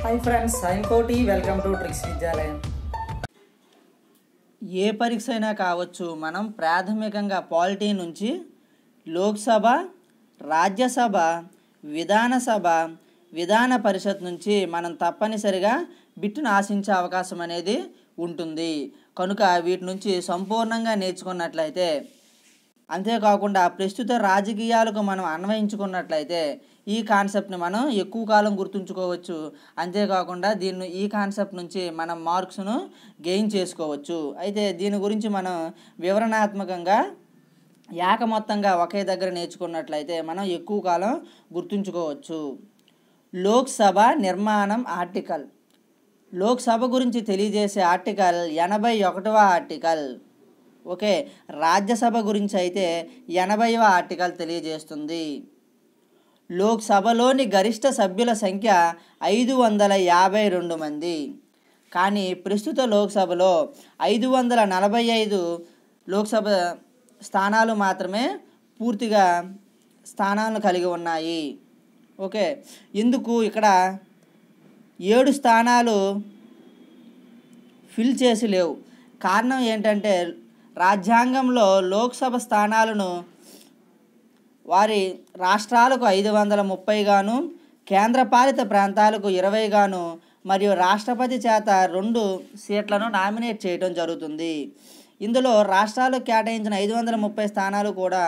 Hi friends, I'm కోటి. Welcome to tricks విద్యాలయం. ఏ పరీక్ష అయినా కావచ్చు, మనం ప్రాథమికంగా పాలిటీ నుంచి లోక్సభ, రాజ్యసభ, విధానసభ, విధాన పరిషత్ నుంచి మనం తప్పనిసరిగా బిట్టును ఆశించే అవకాశం అనేది ఉంటుంది. కనుక వీటి నుంచి సంపూర్ణంగా నేర్చుకున్నట్లయితే, అంతేకాకుండా ప్రస్తుత రాజకీయాలకు మనం అన్వయించుకున్నట్లయితే ఈ కాన్సెప్ట్ని మనం ఎక్కువ కాలం గుర్తుంచుకోవచ్చు. అంతేకాకుండా ఈ కాన్సెప్ట్ నుంచి మనం మార్క్స్ను గెయిన్ చేసుకోవచ్చు. అయితే దీని గురించి మనం వివరణాత్మకంగా మొత్తంగా ఒకే దగ్గర నేర్చుకున్నట్లయితే మనం ఎక్కువ కాలం గుర్తుంచుకోవచ్చు. లోక్సభ నిర్మాణం ఆర్టికల్. లోక్సభ గురించి తెలియజేసే ఆర్టికల్ 81వ ఆర్టికల్. ఓకే, రాజ్యసభ గురించి అయితే 80వ ఆర్టికల్ తెలియజేస్తుంది. లోక్సభలోని గరిష్ట సభ్యుల సంఖ్య 552 మంది. కానీ ప్రస్తుత లోక్సభలో 545 లోక్సభ స్థానాలు మాత్రమే పూర్తిగా స్థానాలను కలిగి ఉన్నాయి. ఓకే, ఎందుకు ఇక్కడ 7 స్థానాలు ఫిల్ చేసి లేవు? కారణం ఏంటంటే రాజ్యాంగంలో లోక్సభ స్థానాలను వారి రాష్ట్రాలకు 530 గాను, కేంద్రపాలిత ప్రాంతాలకు 20 గాను, మరియు రాష్ట్రపతి చేత 2 సీట్లను నామినేట్ చేయడం జరుగుతుంది. ఇందులో రాష్ట్రాలకు కేటాయించిన 530 స్థానాలు కూడా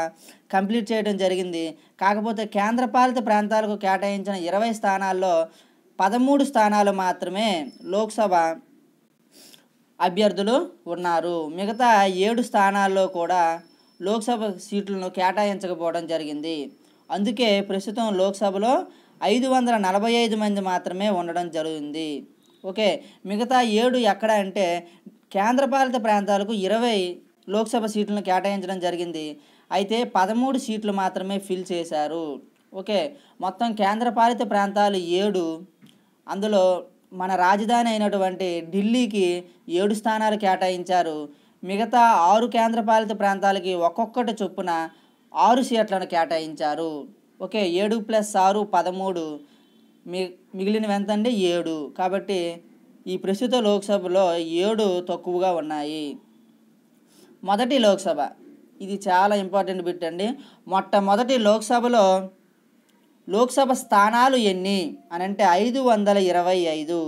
కంప్లీట్ చేయడం జరిగింది. కాకపోతే కేంద్రపాలిత ప్రాంతాలకు కేటాయించిన 20 స్థానాల్లో 13 స్థానాలు మాత్రమే లోక్సభ అభ్యర్థులు ఉన్నారు. మిగతా 7 స్థానాల్లో కూడా లోక్సభ సీట్లను కేటాయించకపోవడం జరిగింది. అందుకే ప్రస్తుతం లోక్సభలో 545 మంది మాత్రమే ఉండడం జరిగింది. ఓకే, మిగతా 7 ఎక్కడ అంటే కేంద్రపాలిత ప్రాంతాలకు 20 లోక్సభ సీట్లను కేటాయించడం జరిగింది. అయితే 13 సీట్లు మాత్రమే ఫిల్ చేశారు. ఓకే, మొత్తం కేంద్రపాలిత ప్రాంతాలు 7. అందులో మన రాజధాని అయినటువంటి ఢిల్లీకి 7 స్థానాలు కేటాయించారు. మిగతా 6 కేంద్రపాలిత ప్రాంతాలకి ఒక్కొక్కటి చొప్పున 6 సీట్లను కేటాయించారు. ఓకే, 7 + 6 13, మిగిలినవి ఎంతండి? 7. కాబట్టి ఈ ప్రస్తుత లోక్సభలో 7 తక్కువగా ఉన్నాయి. మొదటి లోక్సభ, ఇది చాలా ఇంపార్టెంట్ బిట్ అండి. మొట్టమొదటి లోక్సభలో లోక్సభ స్థానాలు ఎన్ని అని అంటే 525.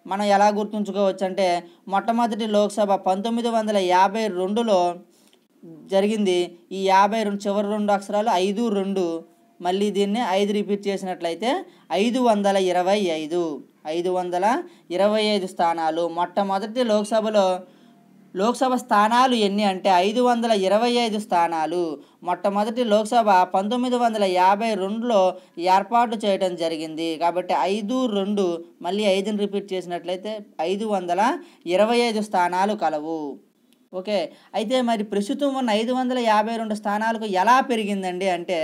మనం ఎలా గుర్తుంచుకోవచ్చు అంటే మొట్టమొదటి లోక్సభ 1952లో జరిగింది. ఈ 52 చివరి 2 అక్షరాలు 5 2, మళ్ళీ దీన్ని 5 రిపీట్ చేసినట్లయితే 525. 525 స్థానాలు. మొట్టమొదటి లోక్సభలో లోక్సభ స్థానాలు ఎన్ని అంటే 525 స్థానాలు. మొట్టమొదటి లోక్సభ 1952లో ఏర్పాటు చేయడం జరిగింది. కాబట్టి 5 2, మళ్ళీ 5ని రిపీట్ చేసినట్లయితే 525 స్థానాలు కలవు. ఓకే, అయితే మరి ప్రస్తుతం ఉన్న 552 స్థానాలకు ఎలా పెరిగిందండి అంటే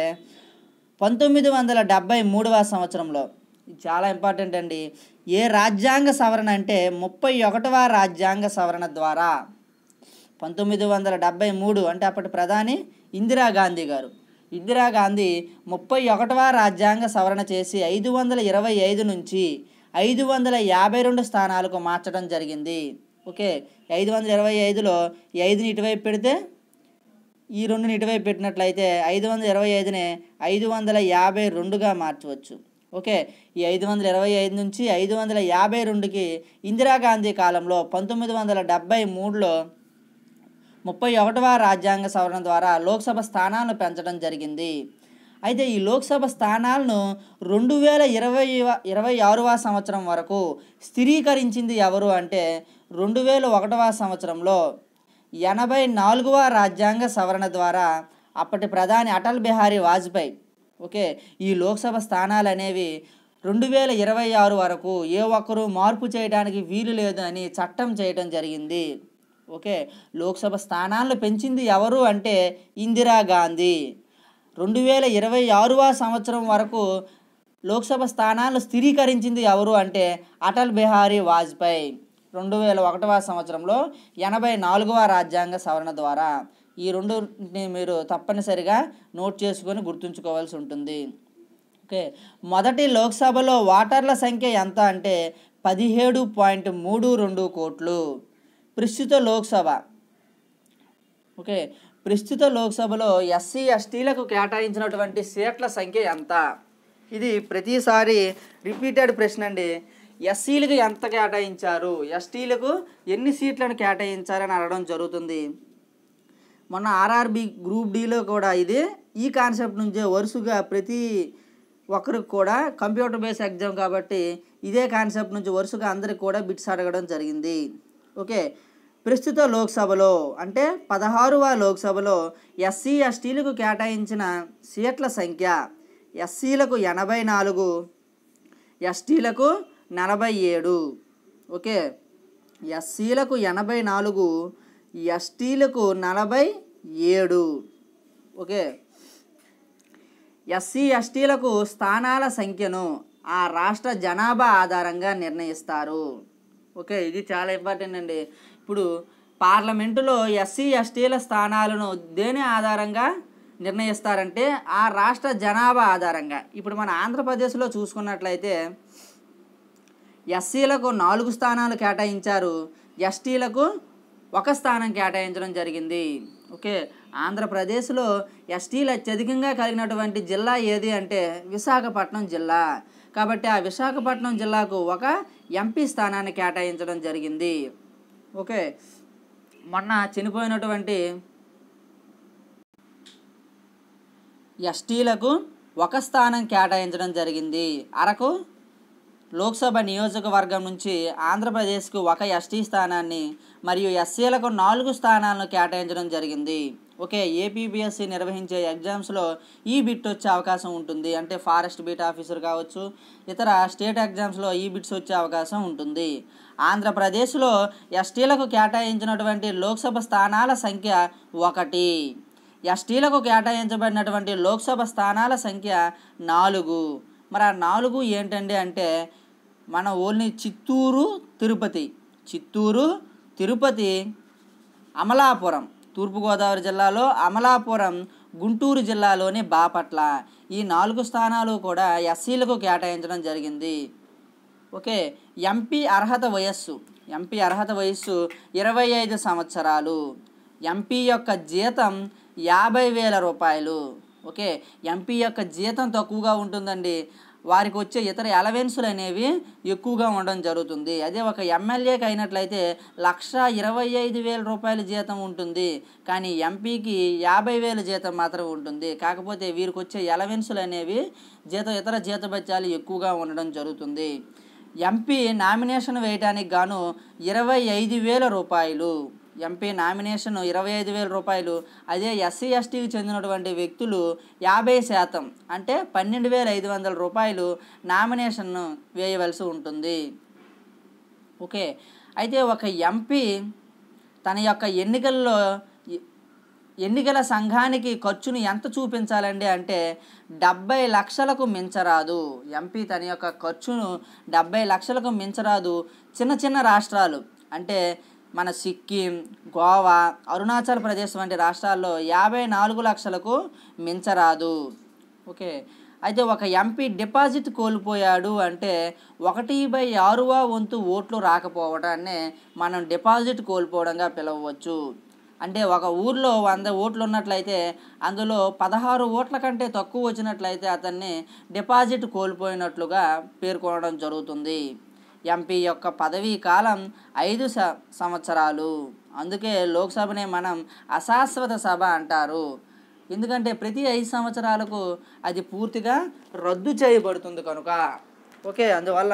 1973వ సంవత్సరంలో. ఇది చాలా ఇంపార్టెంట్ అండి. ఏ రాజ్యాంగ సవరణ అంటే 31వ రాజ్యాంగ సవరణ ద్వారా 1973 అంటే అప్పటి ప్రధాని ఇందిరాగాంధీ గారు. ఇందిరాగాంధీ 31వ రాజ్యాంగ సవరణ చేసి 525 నుంచి 552 స్థానాలకు మార్చడం జరిగింది. ఓకే, 525లో ఈ 5ని ఇటువైపు పెడితే ఈ 2ని ఇటువైపు పెట్టినట్లయితే 525ని 552గా మార్చవచ్చు. ఓకే, ఈ 525 నుంచి 552కి ఇందిరాగాంధీ కాలంలో 1973లో 31వ రాజ్యాంగ సవరణ ద్వారా లోక్సభ స్థానాలను పెంచడం జరిగింది. అయితే ఈ లోక్సభ స్థానాలను 2026వ సంవత్సరం వరకు స్థిరీకరించింది ఎవరు అంటే 2001వ సంవత్సరంలో 84వ రాజ్యాంగ సవరణ ద్వారా అప్పటి ప్రధాని అటల్ బిహారీ వాజ్పేయి. ఓకే, ఈ లోక్సభ స్థానాలు అనేవి 2026 వరకు ఏ ఒక్కరూ మార్పు చేయడానికి వీలు లేదు అని చట్టం చేయడం జరిగింది. ఓకే, లోక్సభ స్థానాలను పెంచింది ఎవరు అంటే ఇందిరాగాంధీ. 2026వ సంవత్సరం వరకు లోక్సభ స్థానాలను స్థిరీకరించింది ఎవరు అంటే అటల్ బిహారీ వాజ్పేయి. 2001వ సంవత్సరంలో 84వ రాజ్యాంగ సవరణ ద్వారా. ఈ రెండుని మీరు తప్పనిసరిగా నోట్ చేసుకొని గుర్తుంచుకోవాల్సి ఉంటుంది. ఓకే, మొదటి లోక్సభలో ఓటర్ల సంఖ్య ఎంత అంటే 17.32 కోట్లు. ప్రస్తుత లోక్సభ ప్రస్తుత లోక్సభలో ఎస్సీ ఎస్టీలకు కేటాయించినటువంటి సీట్ల సంఖ్య ఎంత? ఇది ప్రతిసారి రిపీటెడ్ ప్రశ్న అండి. ఎస్సీలకు ఎంత కేటాయించారు, ఎస్టీలకు ఎన్ని సీట్లను కేటాయించారని అడగడం జరుగుతుంది. మొన్న ఆర్ఆర్బి గ్రూప్ డిలో కూడా ఈ కాన్సెప్ట్ నుంచే వరుసగా ప్రతి ఒక్కరికి కూడా కంప్యూటర్ బేస్ ఎగ్జామ్ కాబట్టి ఇదే కాన్సెప్ట్ నుంచి వరుసగా అందరికి కూడా బిట్స్ అడగడం జరిగింది. ప్రస్తుత లోక్సభలో అంటే 16వ లోక్సభలో ఎస్సీ ఎస్టీలకు కేటాయించిన సీట్ల సంఖ్య ఎస్సీలకు 84, ఎస్టీలకు 47. ఎస్సీలకు 84, ఎస్టీలకు 47. ఎస్సీ ఎస్టీలకు స్థానాల సంఖ్యను ఆ రాష్ట్ర జనాభా ఆధారంగా నిర్ణయిస్తారు. ఇది చాలా ఇంపార్టెంట్ అండి. ఇప్పుడు పార్లమెంటులో ఎస్సీ ఎస్టీల స్థానాలను దేని ఆధారంగా నిర్ణయిస్తారంటే ఆ రాష్ట్ర జనాభా ఆధారంగా. ఇప్పుడు మన ఆంధ్రప్రదేశ్లో చూసుకున్నట్లయితే ఎస్సీలకు 4 స్థానాలు కేటాయించారు, ఎస్టీలకు 1 స్థానం కేటాయించడం జరిగింది. ఆంధ్రప్రదేశ్లో ఎస్టీలు అత్యధికంగా కలిగినటువంటి జిల్లా ఏది అంటే విశాఖపట్నం జిల్లా. కాబట్టి ఆ విశాఖపట్నం జిల్లాకు 1 ఎంపీ స్థానాన్ని కేటాయించడం జరిగింది. మొన్న చనిపోయినటువంటి ఎస్టీలకు 1 స్థానం కేటాయించడం జరిగింది. అరకు లోక్సభ నియోజకవర్గం నుంచి ఆంధ్రప్రదేశ్కు 1 ఎస్టీ స్థానాన్ని మరియు ఎస్సీలకు 4 స్థానాలను కేటాయించడం జరిగింది. ఏపీపీఎస్సీ నిర్వహించే ఎగ్జామ్స్లో ఈ బిట్ వచ్చే అవకాశం ఉంటుంది. అంటే ఫారెస్ట్ బీట్ ఆఫీసర్ కావచ్చు, ఇతర స్టేట్ ఎగ్జామ్స్లో ఈ బిట్స్ వచ్చే అవకాశం ఉంటుంది. ఆంధ్రప్రదేశ్లో ఎస్టీలకు కేటాయించినటువంటి లోక్సభ స్థానాల సంఖ్య 1, ఎస్టీలకు కేటాయించబడినటువంటి లోక్సభ స్థానాల సంఖ్య 4. మరి ఆ 4 ఏంటండి అంటే మన ఓన్లీ చిత్తూరు, తిరుపతి, అమలాపురం, తూర్పుగోదావరి జిల్లాలో అమలాపురం, గుంటూరు జిల్లాలోని బాపట్ల, ఈ 4 స్థానాలు కూడా ఎస్సీలకు కేటాయించడం జరిగింది. ఎంపీ అర్హత వయస్సు 25 సంవత్సరాలు. ఎంపీ యొక్క జీతం 50,000 రూపాయలు. ఎంపీ యొక్క జీతం తక్కువగా ఉంటుందండి, వారికి వచ్చే ఇతర అలవెన్సులు అనేవి ఎక్కువగా ఉండడం జరుగుతుంది. అదే ఒక ఎమ్మెల్యేకి అయినట్లయితే 1,25,000 రూపాయల జీతం ఉంటుంది, కానీ ఎంపీకి 50,000 జీతం మాత్రం ఉంటుంది. కాకపోతే వీరికి వచ్చే అలవెన్సులు అనేవి ఇతర జీతభత్యాలు ఎక్కువగా ఉండడం జరుగుతుంది. ఎంపీ నామినేషన్ వేయడానికి గాను 25,000 రూపాయలు. ఎంపీ నామినేషన్ 25,000 రూపాయలు. అదే ఎస్సీ ఎస్టీకి చెందినటువంటి వ్యక్తులు 50% అంటే 12,500 రూపాయలు నామినేషన్ వేయవలసి ఉంటుంది. అయితే ఒక ఎంపీ తన యొక్క ఎన్నికల సంఘానికి ఖర్చును ఎంత చూపించాలండి అంటే 70 లక్షలకు మించరాదు. ఎంపీ తన యొక్క ఖర్చును 70 లక్షలకు మించరాదు. చిన్న రాష్ట్రాలు అంటే మన సిక్కిం, గోవా, అరుణాచల్ ప్రదేశ్ వంటి రాష్ట్రాల్లో 54 లక్షలకు మించరాదు. అయితే ఒక ఎంపీ డిపాజిట్ కోల్పోయాడు అంటే 1/6వ వంతు ఓట్లు రాకపోవడాన్ని మనం డిపాజిట్ కోల్పోవడంగా పిలవవచ్చు. అంటే ఒక ఊర్లో 100 ఓట్లు ఉన్నట్లయితే అందులో 16 ఓట్ల కంటే తక్కువ వచ్చినట్లయితే అతన్ని డిపాజిట్ కోల్పోయినట్లుగా పేర్కొనడం జరుగుతుంది. ఎంపీ యొక్క పదవీ కాలం 5 సంవత్సరాలు. అందుకే లోక్సభనే మనం అశాశ్వత సభ అంటారు. ఎందుకంటే ప్రతి 5 సంవత్సరాలకు అది పూర్తిగా రద్దు చేయబడుతుంది కనుక. అందువల్ల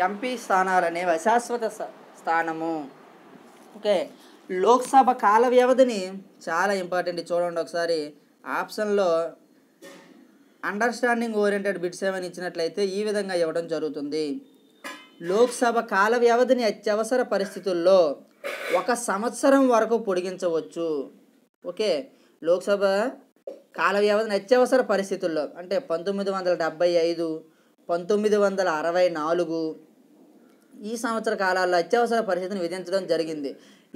ఎంపీ స్థానాలు అనేవి అశాశ్వత స్థానము. లోక్సభ కాల వ్యవధిని చాలా ఇంపార్టెంట్, చూడండి ఒకసారి. ఆప్షన్లో అండర్స్టాండింగ్ ఓరియంటెడ్ బిట్స్ ఏమైనా ఇచ్చినట్లయితే ఈ విధంగా ఇవ్వడం జరుగుతుంది. లోక్సభ కాల వ్యవధిని అత్యవసర పరిస్థితుల్లో 1 సంవత్సరం వరకు పొడిగించవచ్చు. లోక్సభ కాల వ్యవధిని అత్యవసర పరిస్థితుల్లో అంటే 1975, 1964 ఈ సంవత్సర కాలాల్లో అత్యవసర పరిస్థితిని విధించడం జరిగింది.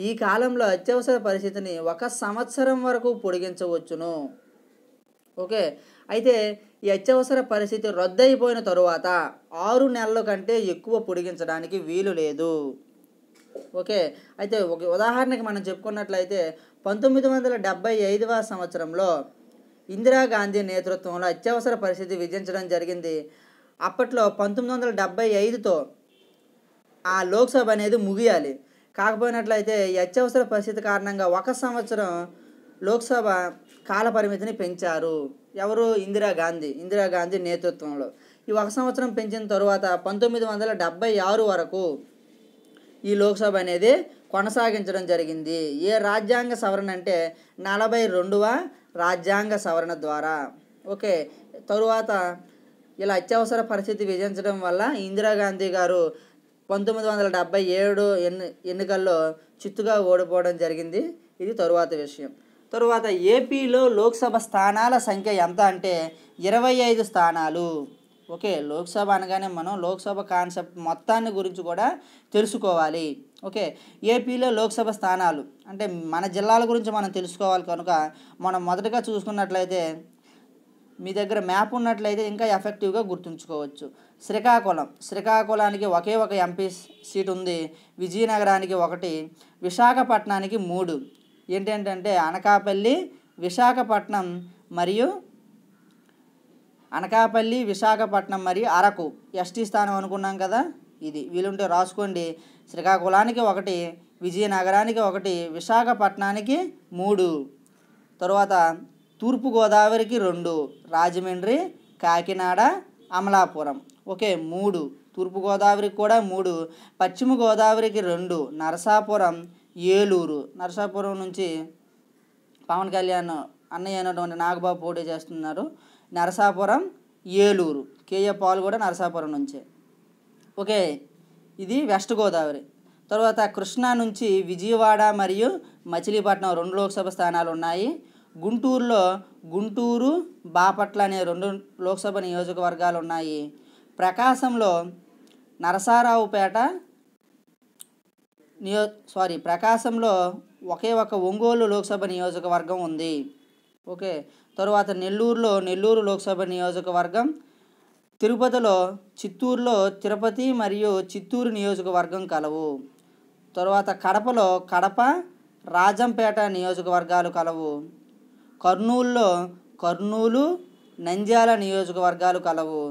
ఈ కాలంలో అత్యవసర పరిస్థితిని 1 సంవత్సరం వరకు పొడిగించవచ్చును. అయితే ఈ అత్యవసర పరిస్థితి రద్దయిపోయిన తరువాత 6 నెలల కంటే ఎక్కువ పొడిగించడానికి వీలు లేదు. ఓకే, అయితే ఒక ఉదాహరణకి మనం చెప్పుకున్నట్లయితే 1975వ సంవత్సరంలో ఇందిరాగాంధీ నేతృత్వంలో అత్యవసర పరిస్థితి విధించడం జరిగింది. అప్పట్లో 1975తో ఆ లోక్సభ అనేది ముగియాలి. కాకపోయినట్లయితే ఈ అత్యవసర పరిస్థితి కారణంగా 1 సంవత్సరం లోక్సభ కాల పరిమితిని పెంచారు. ఎవరు? ఇందిరాగాంధీ నేతృత్వంలో. ఈ 1 సంవత్సరం పెంచిన తరువాత 1976 వరకు ఈ లోక్సభ అనేది కొనసాగించడం జరిగింది. ఏ రాజ్యాంగ సవరణ అంటే 42వ రాజ్యాంగ సవరణ ద్వారా. ఓకే, తరువాత ఇలా అత్యవసర పరిస్థితి విధించడం వల్ల ఇందిరాగాంధీ గారు 1977 ఎన్నికల్లో చిత్తుగా ఓడిపోవడం జరిగింది. ఇది తరువాత విషయం. తరువాత ఏపీలో లోక్సభ స్థానాల సంఖ్య ఎంత అంటే 25 స్థానాలు. ఓకే, లోక్సభ అనగానే మనం లోక్సభ కాన్సెప్ట్ మొత్తాన్ని గురించి కూడా తెలుసుకోవాలి. ఓకే, ఏపీలో లోక్సభ స్థానాలు అంటే మన జిల్లాల గురించి మనం తెలుసుకోవాలి కనుక మనం మొదటగా చూసుకున్నట్లయితే మీ దగ్గర మ్యాప్ ఉన్నట్లయితే ఇంకా ఎఫెక్టివ్గా గుర్తుంచుకోవచ్చు. శ్రీకాకుళానికి ఒకే ఒక ఎంపీ సీట్ ఉంది. విజయనగరానికి 1, విశాఖపట్నానికి 3. ఏంటంటే అనకాపల్లి, విశాఖపట్నం మరియు అరకు ఎస్టీ స్థానం అనుకున్నాం కదా. ఇది వీలుంటే రాసుకోండి. శ్రీకాకుళానికి 1, విజయనగరానికి 1, విశాఖపట్నానికి 3. తరువాత తూర్పుగోదావరికి 2, రాజమండ్రి, కాకినాడ, అమలాపురం. ఓకే, 3. తూర్పుగోదావరికి కూడా 3, పశ్చిమ గోదావరికి 2, నరసాపురం, ఏలూరు. నరసాపురం నుంచి పవన్ కళ్యాణ్ అన్నయ్య అయినటువంటి నాగబాబు పోటీ చేస్తున్నారు. నరసాపురం, ఏలూరు. కేఏ పాల్ కూడా నరసాపురం నుంచే. ఓకే, ఇది వెస్ట్ గోదావరి. తర్వాత కృష్ణా నుంచి విజయవాడ మరియు మచిలీపట్నం 2 లోక్సభ స్థానాలు ఉన్నాయి. గుంటూరులో గుంటూరు, బాపట్ల అనే 2 లోక్సభ నియోజకవర్గాలు ఉన్నాయి. ప్రకాశంలో నరసరావుపేట ప్రకాశంలో ఒకే ఒక ఒంగోలు లోక్సభ నియోజకవర్గం ఉంది. ఓకే, తరువాత నెల్లూరు లోక్సభ నియోజకవర్గం, తిరుపతిలో చిత్తూరులో తిరుపతి మరియు చిత్తూరు నియోజకవర్గం కలవు. తరువాత కడపలో కడప, రాజంపేట నియోజకవర్గాలు కలవు. కర్నూలులో కర్నూలు, నంద్యాల నియోజకవర్గాలు కలవు.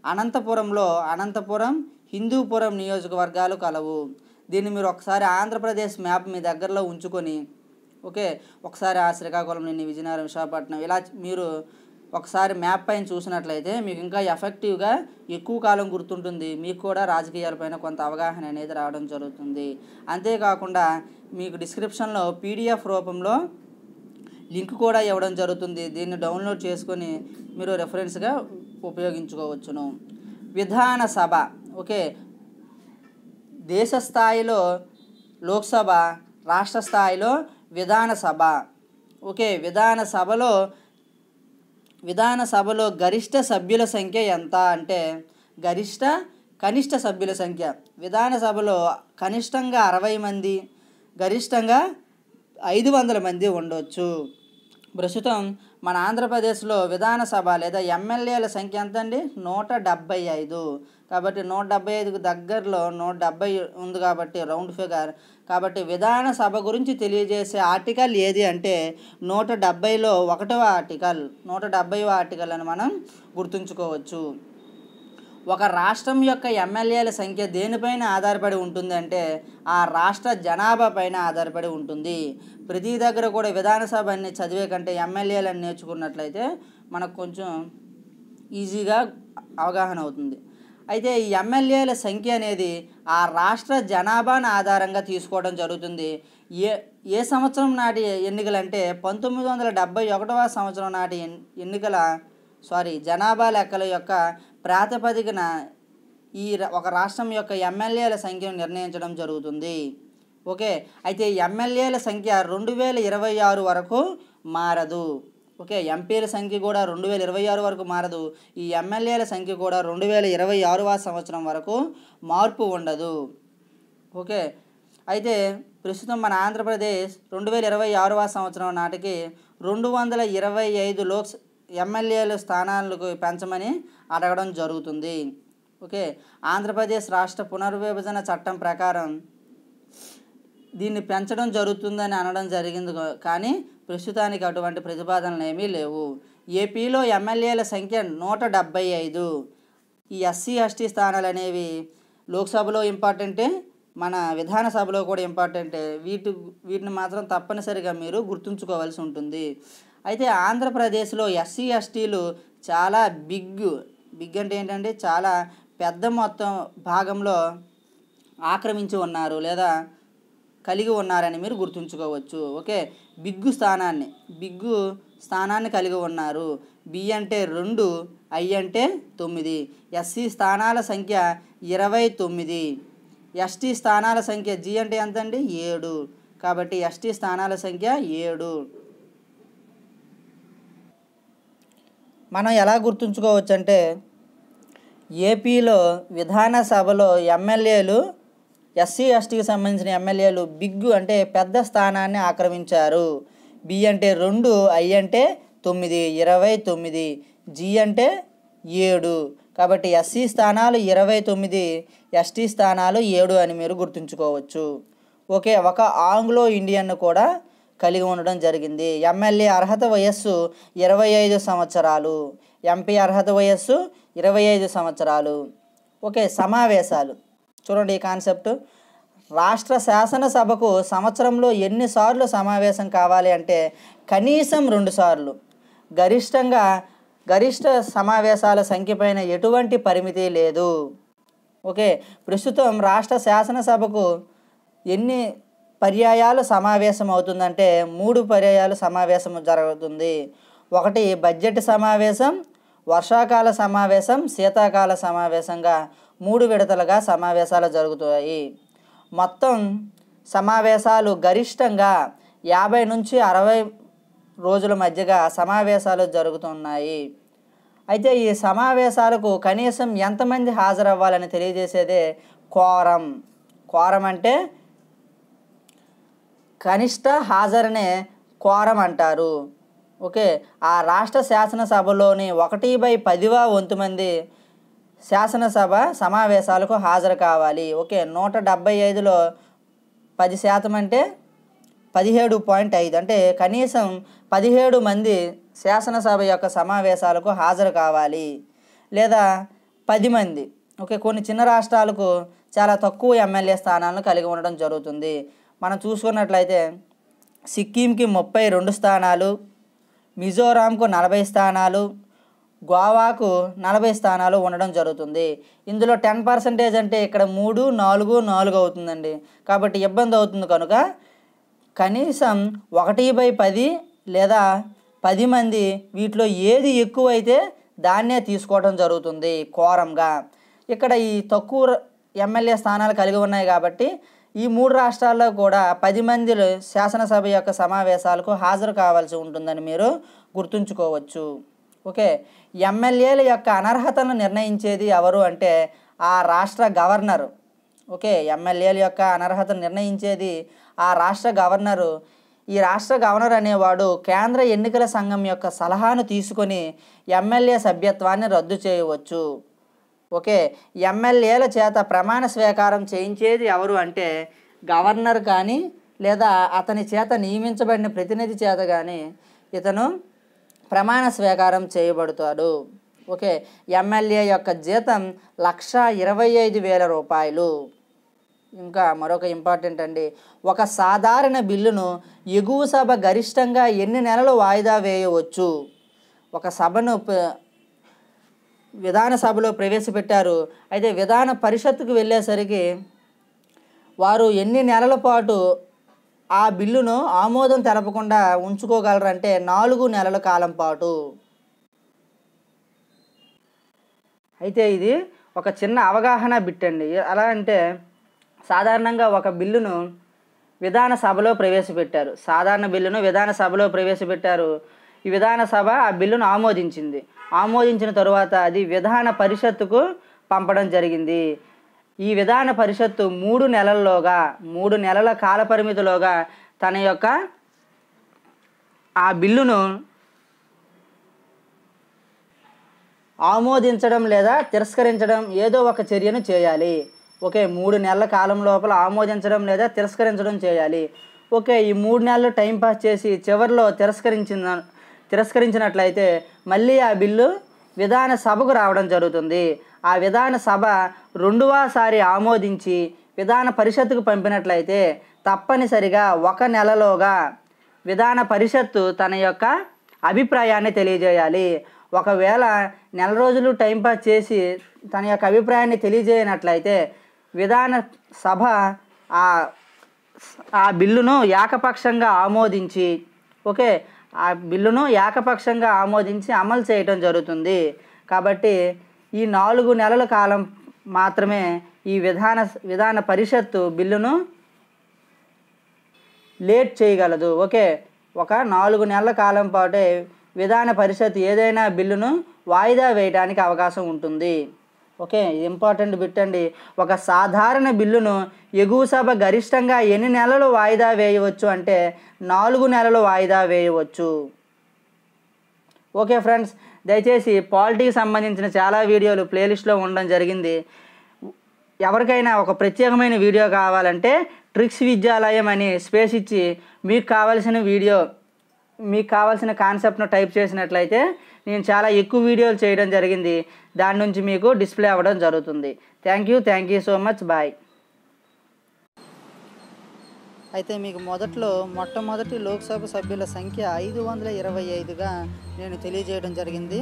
అనంతపురంలో అనంతపురం, హిందూపురం నియోజకవర్గాలు కలవు. దీన్ని మీరు ఒకసారి ఆంధ్రప్రదేశ్ మ్యాప్ మీ దగ్గరలో ఉంచుకొని ఓకే ఒకసారి ఆ శ్రీకాకుళం నుండి విజయనగరం, విశాఖపట్నం ఇలా మీరు ఒకసారి మ్యాప్ పైన చూసినట్లయితే మీకు ఇంకా ఎఫెక్టివ్గా ఎక్కువ కాలం గుర్తుంటుంది. మీకు కూడా రాజకీయాలపైన కొంత అవగాహన అనేది రావడం జరుగుతుంది. అంతేకాకుండా మీకు డిస్క్రిప్షన్లో పీడిఎఫ్ రూపంలో లింక్ కూడా ఇవ్వడం జరుగుతుంది. దీన్ని డౌన్లోడ్ చేసుకొని మీరు రెఫరెన్స్గా ఉపయోగించుకోవచ్చును. విధానసభ ఓకే దేశ స్థాయిలో లోక్సభ, రాష్ట్ర స్థాయిలో విధానసభ. ఓకే విధానసభలో గరిష్ట సభ్యుల సంఖ్య ఎంత అంటే కనిష్ట సభ్యుల సంఖ్య విధానసభలో కనిష్టంగా 60 మంది, గరిష్టంగా 500 మంది ఉండవచ్చు. ప్రస్తుతం మన ఆంధ్రప్రదేశ్లో విధానసభ లేదా ఎమ్మెల్యేల సంఖ్య ఎంత అండి? 175. కాబట్టి 175కు దగ్గరలో 170 ఉంది కాబట్టి రౌండ్ ఫిగర్. కాబట్టి విధానసభ గురించి తెలియజేసే ఆర్టికల్ ఏది అంటే 170లో 1వ ఆర్టికల్, 170వ ఆర్టికల్ అని మనం గుర్తుంచుకోవచ్చు. ఒక రాష్ట్రం యొక్క ఎమ్మెల్యేల సంఖ్య దేనిపైన ఆధారపడి ఉంటుంది అంటే ఆ రాష్ట్ర జనాభా పైన ఆధారపడి ఉంటుంది. ప్రతి దగ్గర కూడా విధానసభ అన్ని చదివే కంటే ఎమ్మెల్యేలను నేర్చుకున్నట్లయితే మనకు కొంచెం ఈజీగా అవగాహన అవుతుంది. అయితే ఈ ఎమ్మెల్యేల సంఖ్య అనేది ఆ రాష్ట్ర జనాభాను ఆధారంగా తీసుకోవడం జరుగుతుంది. ఏ సంవత్సరం నాటి ఎన్నికలంటే 1971వ సంవత్సరం నాటి జనాభా లెక్కల యొక్క ప్రాతిపదికన ఈ ఒక రాష్ట్రం యొక్క ఎమ్మెల్యేల సంఖ్యను నిర్ణయించడం జరుగుతుంది. ఓకే అయితే ఎమ్మెల్యేల సంఖ్య 2026 వరకు మారదు. ఓకే ఎంపీల సంఖ్య కూడా 2026 వరకు మారదు. ఈ ఎమ్మెల్యేల సంఖ్య కూడా 2026వ సంవత్సరం వరకు మార్పు ఉండదు. ఓకే అయితే ప్రస్తుతం మన ఆంధ్రప్రదేశ్ 2026వ సంవత్సరం నాటికి 225 ఎమ్మెల్యేల స్థానాలకు పెంచమని అడగడం జరుగుతుంది. ఓకే, ఆంధ్రప్రదేశ్ రాష్ట్ర పునర్విభజన చట్టం ప్రకారం దీన్ని పెంచడం జరుగుతుందని అనడం జరిగింది, కానీ ప్రస్తుతానికి అటువంటి ప్రతిపాదనలు ఏమీ లేవు. ఏపీలో ఎమ్మెల్యేల సంఖ్య 175. ఈ ఎస్సీ ఎస్టీ స్థానాలు అనేవి లోక్సభలో ఇంపార్టెంటే, మన విధానసభలో కూడా ఇంపార్టెంటే. వీటిని మాత్రం తప్పనిసరిగా మీరు గుర్తుంచుకోవాల్సి ఉంటుంది. అయితే ఆంధ్రప్రదేశ్లో ఎస్సీ ఎస్టీలు చాలా బిగ్ అంటే ఏంటంటే చాలా పెద్ద మొత్తం భాగంలో ఆక్రమించి ఉన్నారు లేదా కలిగి ఉన్నారని మీరు గుర్తుంచుకోవచ్చు. ఓకే, బిగ్గు స్థానాన్ని కలిగి ఉన్నారు. బి అంటే 2, ఐ అంటే 9. ఎస్సీ స్థానాల సంఖ్య 29. ఎస్టీ స్థానాల సంఖ్య జి అంటే ఎంత అండి? 7. కాబట్టి ఎస్టీ స్థానాల సంఖ్య 7. మనం ఎలా గుర్తుంచుకోవచ్చు అంటే ఏపీలో విధానసభలో ఎమ్మెల్యేలు ఎస్సీ ఎస్టీకి సంబంధించిన ఎమ్మెల్యేలు బిగ్ అంటే పెద్ద స్థానాన్ని ఆక్రమించారు. బి అంటే 2, ఐ అంటే 9, 29. జి అంటే 7. కాబట్టి ఎస్సీ స్థానాలు 29, ఎస్టీ స్థానాలు 7 అని మీరు గుర్తుంచుకోవచ్చు. ఓకే, ఒక ఆంగ్లో ఇండియన్ కూడా కలిగి ఉండడం జరిగింది. ఎమ్మెల్యే అర్హత వయస్సు 25 సంవత్సరాలు, ఎంపీ అర్హత వయస్సు 25 సంవత్సరాలు. ఓకే, సమావేశాలు చూడండి. ఈ కాన్సెప్ట్ రాష్ట్ర శాసనసభకు సంవత్సరంలో ఎన్నిసార్లు సమావేశం కావాలి అంటే కనీసం 2 సార్లు. గరిష్ట సమావేశాల సంఖ్య పైన ఎటువంటి పరిమితి లేదు. ఓకే, ప్రస్తుతం రాష్ట్ర శాసనసభకు ఎన్ని పర్యాయాలు సమావేశం అవుతుందంటే 3 పర్యాయాలు సమావేశం జరుగుతుంది. 1 బడ్జెట్ సమావేశం, వర్షాకాల సమావేశం, శీతాకాల సమావేశంగా 3 విడతలుగా సమావేశాలు జరుగుతాయి. మొత్తం సమావేశాలు గరిష్టంగా 50 నుంచి 60 రోజుల మధ్యగా సమావేశాలు జరుగుతున్నాయి. అయితే ఈ సమావేశాలకు కనీసం ఎంతమంది హాజరవ్వాలని తెలియజేసేదే కోరం. కోరం అంటే కనిష్ట హాజరునే కోరం అంటారు. ఓకే, ఆ రాష్ట్ర శాసనసభలోని 1/10వ వంతు మంది శాసనసభ సమావేశాలకు హాజరు కావాలి. ఓకే, 175లో 10% అంటే 17.5 అంటే కనీసం 17 మంది శాసనసభ యొక్క సమావేశాలకు హాజరు కావాలి, లేదా 10 మంది. ఓకే, కొన్ని చిన్న రాష్ట్రాలకు చాలా తక్కువ ఎమ్మెల్యే స్థానాలను కలిగి ఉండడం జరుగుతుంది. మనం చూసుకున్నట్లయితే సిక్కింకి 32 స్థానాలు, మిజోరాంకు 40 స్థానాలు, గోవాకు 40 స్థానాలు ఉండడం జరుగుతుంది. ఇందులో 10% అంటే ఇక్కడ 3, 4, 4 అవుతుందండి. కాబట్టి ఇబ్బంది అవుతుంది కనుక కనీసం 1/10 లేదా 10 మంది వీటిలో ఏది ఎక్కువైతే దాన్నే తీసుకోవడం జరుగుతుంది కోరంగా. ఇక్కడ ఈ తక్కువ ఎమ్మెల్యే స్థానాలు కలిగి ఉన్నాయి కాబట్టి ఈ 3 రాష్ట్రాల్లో కూడా 10 మంది శాసనసభ యొక్క సమావేశాలకు హాజరు కావాల్సి ఉంటుందని మీరు గుర్తుంచుకోవచ్చు. ఓకే, ఎమ్మెల్యేల యొక్క అనర్హతను నిర్ణయించేది ఎవరు అంటే ఆ రాష్ట్ర గవర్నరు. ఓకే, ఎమ్మెల్యేల యొక్క అనర్హతను నిర్ణయించేది ఆ రాష్ట్ర గవర్నరు. ఈ రాష్ట్ర గవర్నర్ అనేవాడు కేంద్ర ఎన్నికల సంఘం యొక్క సలహాను తీసుకొని ఎమ్మెల్యే సభ్యత్వాన్ని రద్దు చేయవచ్చు. ఓకే, ఎమ్మెల్యేల చేత ప్రమాణ స్వీకారం చేయించేది ఎవరు అంటే గవర్నర్ కానీ లేదా అతని చేత నియమించబడిన ప్రతినిధి చేత కానీ ఇతను ప్రమాణ స్వీకారం చేయబడతాడు. ఓకే, ఎమ్మెల్యే యొక్క జీతం 1,25,000 రూపాయలు. ఇంకా మరొక ఇంపార్టెంట్ అండి, ఒక సాధారణ బిల్లును ఎగువ సభ గరిష్టంగా ఎన్ని నెలలు వాయిదా వేయవచ్చు? ఒక సభను విధానసభలో ప్రవేశపెట్టారు, అయితే విధాన పరిషత్తుకు వెళ్ళేసరికి వారు ఎన్ని నెలల పాటు ఆ బిల్లును ఆమోదం తెలపకుండా ఉంచుకోగలరంటే 4 నెలల కాలం పాటు. అయితే ఇది ఒక చిన్న అవగాహన బిట్ అండి. ఎలా అంటే సాధారణంగా ఒక బిల్లును విధానసభలో ప్రవేశపెట్టారు, సాధారణ బిల్లును విధానసభలో ప్రవేశపెట్టారు. ఈ విధానసభ ఆ బిల్లును ఆమోదించిన తరువాత అది విధాన పరిషత్తుకు పంపడం జరిగింది. ఈ విధాన పరిషత్తు 3 నెలల కాల పరిమితిలోగా తన యొక్క ఆ బిల్లును ఆమోదించడం లేదా తిరస్కరించడం ఏదో ఒక చర్యను చేయాలి. ఓకే, 3 నెలల కాలం లోపల ఆమోదించడం లేదా తిరస్కరించడం చేయాలి. ఓకే, ఈ 3 నెలలు టైంపాస్ చేసి చివరిలో తిరస్కరించినట్లయితే మళ్ళీ ఆ బిల్లు విధాన సభకు రావడం జరుగుతుంది. ఆ విధాన సభ రెండవసారి ఆమోదించి విధాన పరిషత్తుకు పంపినట్లయితే తప్పనిసరిగా 1 నెలలోగా విధాన పరిషత్తు తన యొక్క అభిప్రాయాన్ని తెలియజేయాలి. ఒకవేళ నెల రోజులు టైంపాస్ చేసి తన యొక్క అభిప్రాయాన్ని తెలియజేయనట్లయితే విధాన సభ ఆ బిల్లును ఏకపక్షంగా ఆమోదించి ఆ బిల్లును ఏకపక్షంగా ఆమోదించి అమలు చేయటం జరుగుతుంది. కాబట్టి ఈ 4 నెలల కాలం మాత్రమే ఈ విధాన పరిషత్తు బిల్లును లేట్ చేయగలదు. ఓకే, ఒక 4 నెలల కాలం పాటే విధాన పరిషత్ ఏదైనా బిల్లును వాయిదా వేయడానికి అవకాశం ఉంటుంది. ఓకే, ఇంపార్టెంట్ బిట్ అండి. ఒక సాధారణ బిల్లును ఎగువ సభ గరిష్టంగా ఎన్ని నెలలు వాయిదా వేయవచ్చు అంటే 4 నెలలు వాయిదా వేయవచ్చు. ఓకే ఫ్రెండ్స్, దయచేసి పాలిటీకి సంబంధించిన చాలా వీడియోలు ప్లేలిస్ట్లో ఉండడం జరిగింది. ఎవరికైనా ఒక ప్రత్యేకమైన వీడియో కావాలంటే ట్రిక్స్ విద్యాలయం అని స్పేస్ ఇచ్చి మీకు కావాల్సిన కాన్సెప్ట్ను టైప్ చేసినట్లయితే నేను చాలా ఎక్కువ వీడియోలు చేయడం జరిగింది. దాని నుంచి మీకు డిస్ప్లే అవ్వడం జరుగుతుంది. Thank you so much. Bye. అయితే మీకు మొట్టమొదటి లోక్సభ సభ్యుల సంఖ్య 525గా నేను తెలియజేయడం జరిగింది.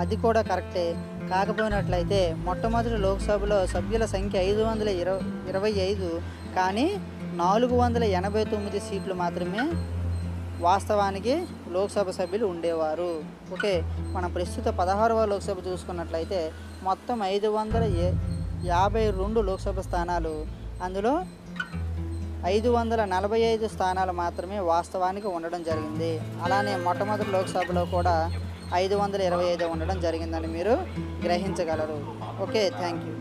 అది కూడా కరెక్టే. కాకపోయినట్లయితే మొట్టమొదటి లోక్సభలో సభ్యుల సంఖ్య 525, కానీ 489 సీట్లు మాత్రమే వాస్తవానికి లోక్సభ సభ్యులు ఉండేవారు. ఓకే, మన ప్రస్తుత 16వ లోక్సభ చూసుకున్నట్లయితే మొత్తం 552 లోక్సభ స్థానాలు, అందులో 545 స్థానాలు మాత్రమే వాస్తవానికి ఉండడం జరిగింది. అలానే మొట్టమొదటి లోక్సభలో కూడా 525 ఉండడం జరిగిందని మీరు గ్రహించగలరు. Okay, thank you.